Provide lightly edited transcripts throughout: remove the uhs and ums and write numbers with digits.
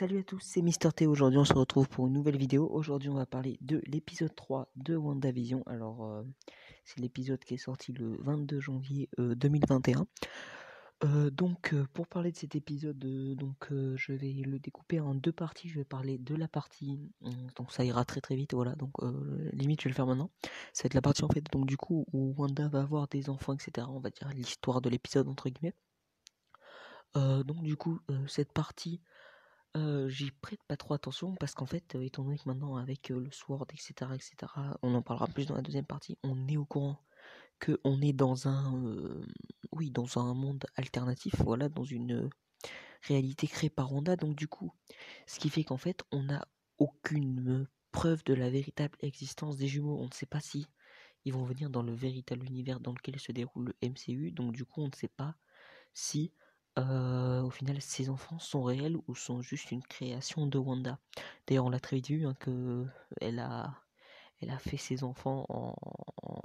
Salut à tous, c'est Mister T. Aujourd'hui, on se retrouve pour une nouvelle vidéo. Aujourd'hui, on va parler de l'épisode 3 de WandaVision. Alors, c'est l'épisode qui est sorti le 22 janvier 2021. Pour parler de cet épisode, je vais le découper en deux parties. Je vais parler de la partie, donc ça ira très très vite, voilà. Limite, je vais le faire maintenant. Ça va être la partie en fait, donc du coup, où Wanda va avoir des enfants, etc. On va dire l'histoire de l'épisode entre guillemets. Cette partie. J'y prête pas trop attention parce qu'en fait, étant donné que maintenant avec le Sword, etc., on en parlera plus dans la deuxième partie, on est au courant que on est dans dans un monde alternatif, voilà, dans une réalité créée par Wanda. Donc du coup, ce qui fait qu'en fait, on n'a aucune preuve de la véritable existence des jumeaux. On ne sait pas si ils vont venir dans le véritable univers dans lequel se déroule le MCU. Donc du coup, on ne sait pas si au final ces enfants sont réels ou sont juste une création de Wanda. D'ailleurs, on l'a très vite vu que elle a fait ses enfants en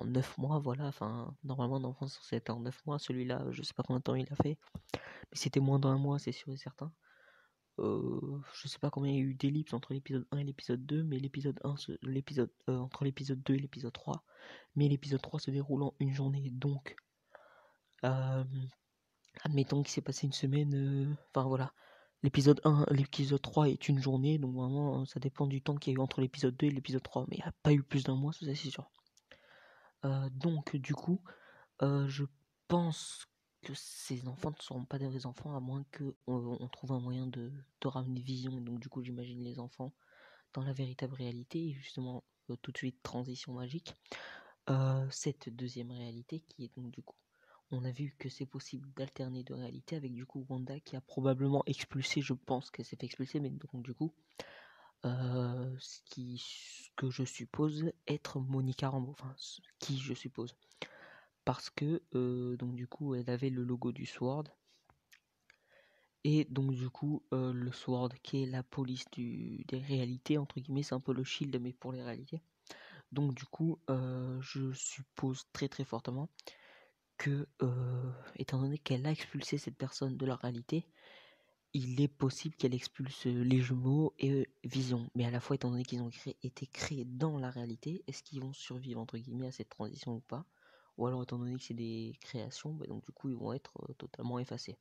9 mois, voilà. Enfin, normalement, l'enfant c'était en 9 mois. Celui-là, je sais pas combien de temps il a fait, mais c'était moins d'un mois, c'est sûr et certain. Je sais pas combien il y a eu d'ellipses entre l'épisode 1 et l'épisode 2, mais entre l'épisode 2 et l'épisode 3. Mais l'épisode 3 se déroule en une journée, donc euh, admettons qu'il s'est passé une semaine, enfin voilà. L'épisode 3 est une journée, donc vraiment ça dépend du temps qu'il y a eu entre l'épisode 2 et l'épisode 3, mais il n'y a pas eu plus d'un mois, ça c'est sûr. Je pense que ces enfants ne seront pas des vrais enfants, à moins qu'on trouve un moyen de ramener Vision, et donc du coup j'imagine les enfants dans la véritable réalité, et justement tout de suite transition magique. Cette deuxième réalité qui est donc du coup on a vu que c'est possible d'alterner de réalité avec du coup Wanda qui a probablement expulsé, je pense qu'elle s'est fait expulser, mais donc du coup ce que je suppose être Monica Rambeau, enfin qui je suppose, parce que donc du coup elle avait le logo du Sword, et donc du coup le Sword qui est la police des réalités entre guillemets, c'est un peu le Shield mais pour les réalités. Donc du coup je suppose très très fortement que, étant donné qu'elle a expulsé cette personne de la réalité, il est possible qu'elle expulse les jumeaux et Vision. Mais à la fois, étant donné qu'ils ont été créés dans la réalité, est-ce qu'ils vont survivre entre guillemets à cette transition ou pas? Ou alors, étant donné que c'est des créations, donc du coup, ils vont être totalement effacés.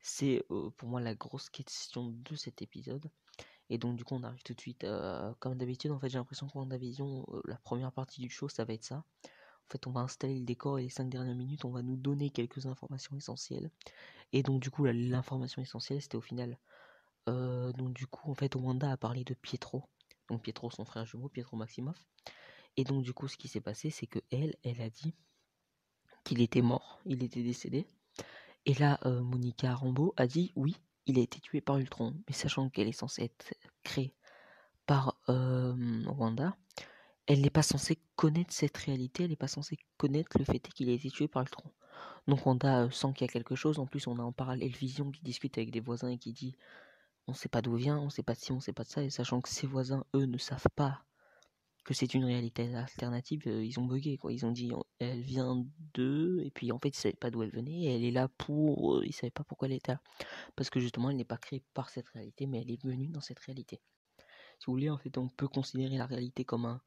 C'est pour moi la grosse question de cet épisode. Et donc, du coup, on arrive tout de suite, comme d'habitude. En fait, j'ai l'impression que WandaVision, la première partie du show, ça va être ça. En fait, on va installer le décor et les 5 dernières minutes, on va nous donner quelques informations essentielles. Et donc, du coup, l'information essentielle, c'était au final. En fait, Wanda a parlé de Pietro. Donc, Pietro, son frère jumeau, Pietro Maximoff. Et donc, du coup, ce qui s'est passé, c'est que elle a dit qu'il était mort, il était décédé. Et là, Monica Rambeau a dit oui, il a été tué par Ultron. Mais sachant qu'elle est censée être créée par Wanda, elle n'est pas censée connaître cette réalité, elle n'est pas censée connaître le fait qu'il a été tué par Ultron. Donc Wanda sent qu'il y a quelque chose. En plus, on a en parallèle Vision qui discute avec des voisins et qui dit on sait pas d'où vient, on sait pas de ci, on sait pas de ça. Et sachant que ses voisins, eux, ne savent pas que c'est une réalité alternative, ils ont bugué, quoi. Ils ont dit elle vient d'eux, et puis en fait, ils savaient pas d'où elle venait, et elle est là pour. Ils savaient pas pourquoi elle était là. Parce que justement, elle n'est pas créée par cette réalité, mais elle est venue dans cette réalité. Si vous voulez, en fait, on peut considérer la réalité comme un.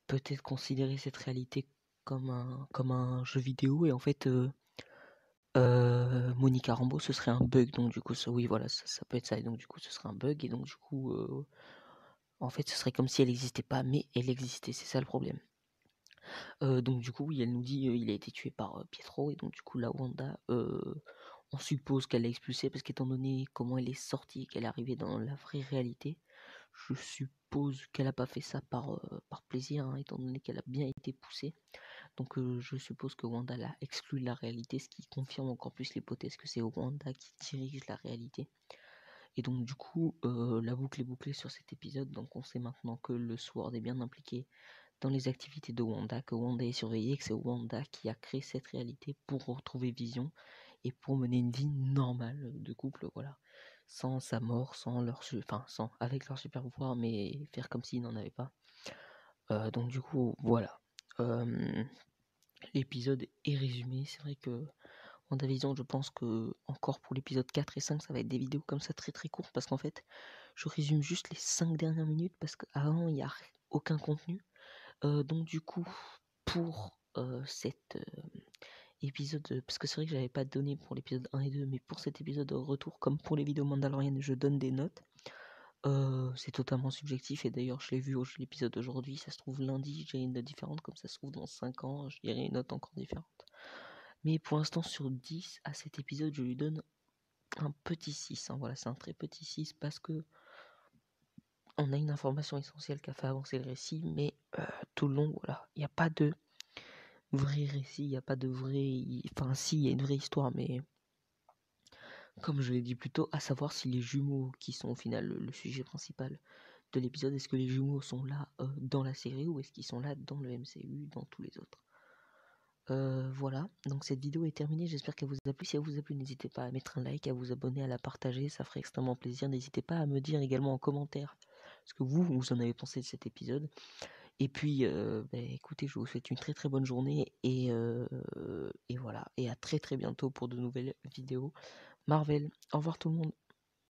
Peut-être considérer cette réalité comme un jeu vidéo, et en fait. Monica Rambeau, ce serait un bug, donc du coup, oui, voilà, ça peut être ça, et donc du coup, ce serait un bug, et donc du coup, en fait, ce serait comme si elle n'existait pas, mais elle existait, c'est ça le problème. Donc du coup, oui, elle nous dit il a été tué par Pietro, et donc du coup, la Wanda, on suppose qu'elle l'a expulsé, parce qu'étant donné comment elle est sortie, qu'elle est arrivée dans la vraie réalité, je suppose qu'elle n'a pas fait ça par plaisir, hein, étant donné qu'elle a bien été poussée. Donc je suppose que Wanda l'a exclu de la réalité, ce qui confirme encore plus l'hypothèse que c'est Wanda qui dirige la réalité. Et donc du coup, la boucle est bouclée sur cet épisode, donc on sait maintenant que le Sword est bien impliqué dans les activités de Wanda, que Wanda est surveillée, que c'est Wanda qui a créé cette réalité pour retrouver Vision et pour mener une vie normale de couple, voilà. Sans sa mort, avec leur super pouvoir, mais faire comme s'ils n'en avaient pas. Donc du coup, voilà. L'épisode est résumé. C'est vrai que WandaVision, je pense que encore pour l'épisode 4 et 5, ça va être des vidéos comme ça très très courtes parce qu'en fait, je résume juste les 5 dernières minutes parce qu'avant, il n'y a aucun contenu. Donc du coup, pour cet épisode, parce que c'est vrai que j'avais pas donné pour l'épisode 1 et 2, mais pour cet épisode de retour, comme pour les vidéos mandaloriennes, je donne des notes. C'est totalement subjectif et d'ailleurs je l'ai vu au l'épisode d'aujourd'hui, ça se trouve lundi, j'ai une note différente, comme ça se trouve dans 5 ans, je dirai une note encore différente. Mais pour l'instant sur 10 à cet épisode, je lui donne un petit 6, hein. Voilà, c'est un très petit 6 parce que on a une information essentielle qui a fait avancer le récit, mais tout le long, voilà, il n'y a pas de vrai récit, il n'y a pas de vrai... Enfin si, il y a une vraie histoire, mais comme je l'ai dit plus tôt, à savoir si les jumeaux, qui sont au final le sujet principal de l'épisode, est-ce que les jumeaux sont là dans la série ou est-ce qu'ils sont là dans le MCU, dans tous les autres. Voilà, donc cette vidéo est terminée, j'espère qu'elle vous a plu. Si elle vous a plu, n'hésitez pas à mettre un like, à vous abonner, à la partager, ça ferait extrêmement plaisir. N'hésitez pas à me dire également en commentaire ce que vous en avez pensé de cet épisode. Et puis, écoutez, je vous souhaite une très très bonne journée et voilà, et à très très bientôt pour de nouvelles vidéos Marvel. Au revoir tout le monde.